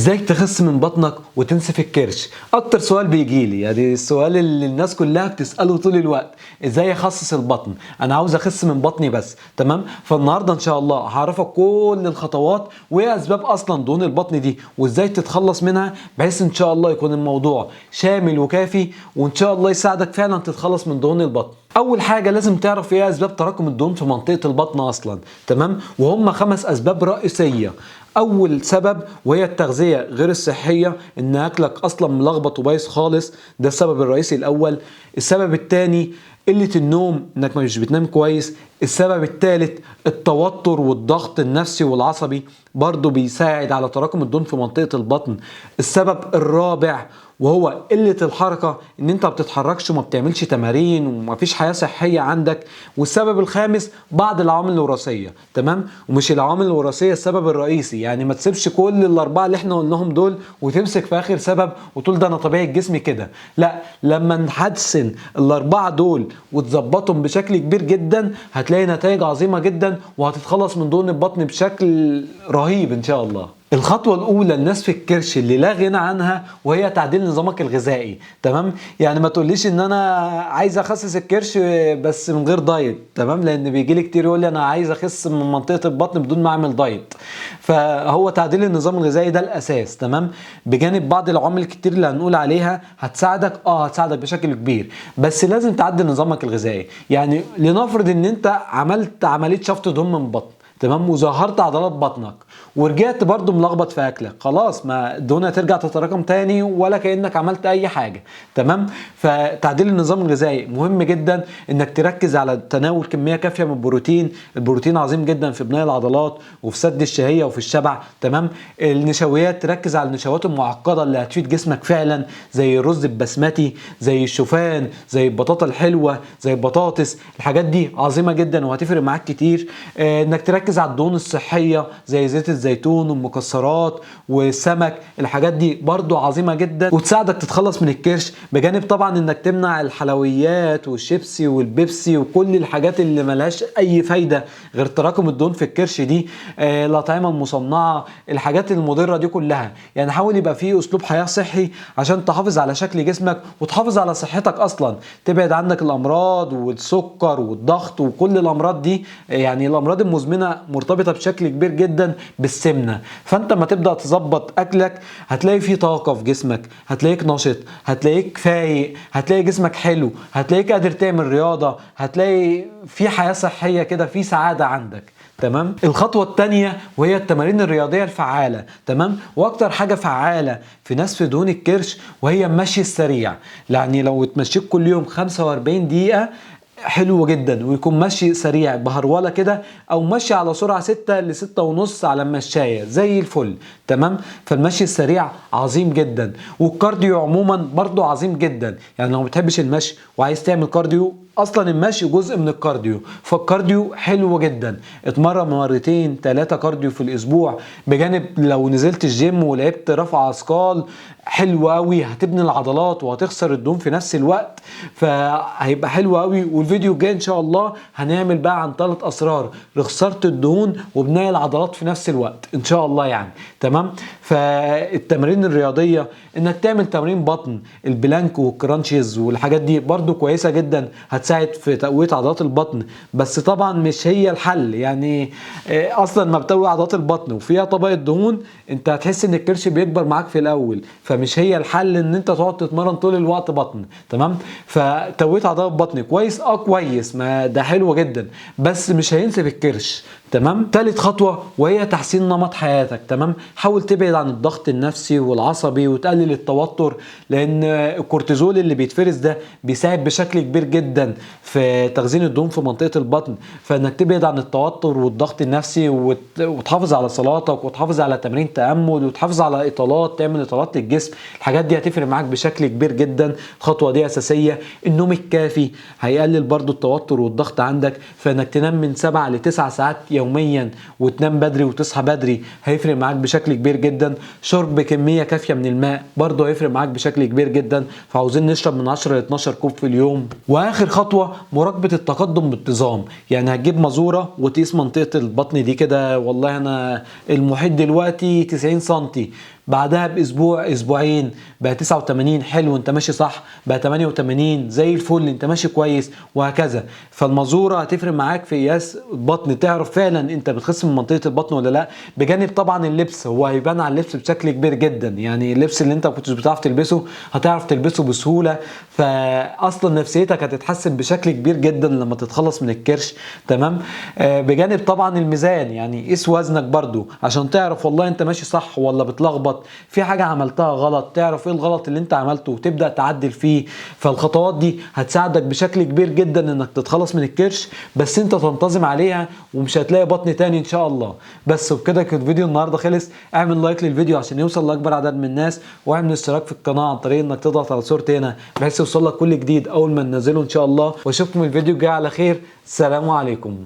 ازاي تخس من بطنك وتنسف الكرش؟ اكتر سؤال بيجي لي، يعني السؤال اللي الناس كلها بتساله طول الوقت، ازاي اخسس البطن؟ انا عاوز اخس من بطني بس. تمام. فالنهارده ان شاء الله هعرفك كل الخطوات وايه اسباب اصلا دهون البطن دي وازاي تتخلص منها، بحيث ان شاء الله يكون الموضوع شامل وكافي وان شاء الله يساعدك فعلا تتخلص من دهون البطن. اول حاجه لازم تعرف ايه اسباب تراكم الدهون في منطقه البطن اصلا. تمام. وهم 5 اسباب رئيسيه. اول سبب وهي التغذيه غير الصحيه، ان اكلك اصلا ملخبط وبايظ خالص، ده السبب الرئيسي الاول. السبب الثاني قله النوم، انك مش بتنام كويس. السبب الثالث التوتر والضغط النفسي والعصبي، برضو بيساعد على تراكم الدهون في منطقه البطن. السبب الرابع وهو قلة الحركة، ان انت ما بتتحركش وما بتعملش تمارين وما فيش حياة صحية عندك. والسبب الخامس بعض العوامل الوراثية. تمام. ومش العوامل الوراثية السبب الرئيسي، يعني ما تسيبش كل الاربعة اللي احنا قلناهم دول وتمسك في اخر سبب وتقول ده انا طبيعي جسمي كده. لا، لما نحسن الاربعة دول وتظبطهم بشكل كبير جدا هتلاقي نتائج عظيمة جدا وهتتخلص من دهون البطن بشكل رهيب ان شاء الله. الخطوة الأولى الناس في الكرش اللي لا غنى عنها، وهي تعديل نظامك الغذائي. تمام. يعني ما تقوليش إن أنا عايز أخسس الكرش بس من غير دايت. تمام. لأن بيجي لي كتير يقول لي أنا عايز أخس من منطقة البطن بدون ما أعمل دايت. فهو تعديل النظام الغذائي ده الأساس. تمام. بجانب بعض العوامل الكتير اللي هنقول عليها هتساعدك هتساعدك بشكل كبير، بس لازم تعدل نظامك الغذائي. يعني لنفرض إن أنت عملت عملية شفط دهون من بطن، تمام، وظهرت عضلات بطنك ورجعت برضو ملخبط في اكلك، خلاص ما الدهون هترجع تتراكم تاني ولا كانك عملت اي حاجه. تمام. فتعديل النظام الغذائي مهم جدا، انك تركز على تناول كميه كافيه من البروتين. البروتين عظيم جدا في بناء العضلات وفي سد الشهيه وفي الشبع. تمام. النشويات تركز على النشويات المعقده اللي هتفيد جسمك فعلا، زي الرز البسمتي، زي الشوفان، زي البطاطا الحلوه، زي البطاطس. الحاجات دي عظيمه جدا وهتفرق معاك كتير. انك تركز على الدهون الصحيه زي زيت الزيتون والمكسرات والسمك. الحاجات دي برضو عظيمه جدا وتساعدك تتخلص من الكرش، بجانب طبعا انك تمنع الحلويات والشيبسي والبيبسي وكل الحاجات اللي ملهاش اي فايده غير تراكم الدهون في الكرش دي. الاطعمه المصنعه، الحاجات المضره دي كلها. يعني حاول يبقى فيه اسلوب حياه صحي عشان تحافظ على شكل جسمك وتحافظ على صحتك اصلا، تبعد عنك الامراض والسكر والضغط وكل الامراض دي. يعني الامراض المزمنه مرتبطه بشكل كبير جدا بالسمنه. فانت ما تبدا تظبط اكلك هتلاقي فيه طاقه في جسمك، هتلاقيك نشط، هتلاقيك فايق، هتلاقي جسمك حلو، هتلاقيك قادر تعمل رياضه، هتلاقي في حياه صحيه كده، في سعاده عندك. تمام. الخطوه الثانيه وهي التمارين الرياضيه الفعاله. تمام. واكتر حاجه فعاله في نسف دهون الكرش وهي المشي السريع. يعني لو اتمشيت كل يوم 45 دقيقه حلو جدا، ويكون ماشي سريع بهرولة كده، او ماشي على سرعة 6 ل 6.5 على المشاية زي الفل. تمام. فالمشي السريع عظيم جدا، والكارديو عموما برضو عظيم جدا. يعني لو بتحبش المشي وعايز تعمل كارديو، اصلا المشي جزء من الكارديو، فالكارديو حلو جدا. اتمرن 2 3 كارديو في الاسبوع، بجانب لو نزلت الجيم ولعبت رفع اثقال حلو قوي، هتبني العضلات وهتخسر الدهون في نفس الوقت، فهيبقى حلو قوي. والفيديو الجاي ان شاء الله هنعمل بقى عن 3 اسرار لخسارة الدهون وبناء العضلات في نفس الوقت ان شاء الله يعني. تمام. فالتمارين الرياضية انك تعمل تمرين بطن، البلانك والكرانشيز والحاجات دي برضو كويسة جدا، هتساعد في تقوية عضلات البطن، بس طبعا مش هي الحل. يعني اصلا ما بتقوي عضلات البطن وفيها طبقة دهون انت هتحس ان الكرش بيكبر معاك في الاول، فمش هي الحل ان انت تقعد تتمرن طول الوقت بطن. تمام. فتقوية عضلات البطن كويس، كويس، ما ده حلو جدا، بس مش هينسف الكرش. تمام. تالت خطوة وهي تحسين نمط حياتك. تمام. حاول تبعد عن الضغط النفسي والعصبي وتقلل التوتر، لان الكورتيزول اللي بيتفرز ده بيساعد بشكل كبير جدا في تخزين الدهون في منطقة البطن. فانك تبعد عن التوتر والضغط النفسي وتحافظ على صلاتك وتحافظ على تمرين تأمل وتحافظ على اطالات، تعمل اطالات للجسم. الحاجات دي هتفرق معاك بشكل كبير جدا. الخطوة دي اساسية. النوم الكافي هيقلل برضو التوتر والضغط عندك، فانك تنام من 7 ل 9 ساعات يوميا وتنام بدري وتصحى بدري هيفرق معاك بشكل كبير جدا. شرب كمية كافية من الماء برضه هيفرق معاك بشكل كبير جدا، فعاوزين نشرب من 10 ل 12 كوب في اليوم. واخر خطوة مراقبة التقدم بانتظام. يعني هتجيب مزورة وتقيس منطقة البطن دي كده، والله انا المحيط دلوقتي 90 سنتي، بعدها باسبوع اسبوعين بقى 89 حلو انت ماشي صح، بقى 88 زي الفل انت ماشي كويس، وهكذا. فالمزوره هتفرق معاك في قياس البطن، تعرف فعلا انت بتخس من منطقه البطن ولا لا. بجانب طبعا اللبس، هو هيبان على اللبس بشكل كبير جدا، يعني اللبس اللي انت ما كنتش بتعرف تلبسه هتعرف تلبسه بسهوله، فاصلا نفسيتك هتتحسن بشكل كبير جدا لما تتخلص من الكرش. تمام. بجانب طبعا الميزان، يعني قيس وزنك برضو عشان تعرف والله انت ماشي صح ولا بتلخبط في حاجه عملتها غلط، تعرف ايه الغلط اللي انت عملته وتبدا تعدل فيه. فالخطوات دي هتساعدك بشكل كبير جدا انك تتخلص من الكرش، بس انت تنتظم عليها ومش هتلاقي بطن تاني ان شاء الله. بس وبكده كان الفيديو النهارده خلص. اعمل لايك للفيديو عشان يوصل لاكبر عدد من الناس، واعمل اشتراك في القناه عن طريق انك تضغط على صورتي هنا بحيث يوصل لك كل جديد اول ما ننزله ان شاء الله. واشوفكم الفيديو الجاي على خير. السلام عليكم.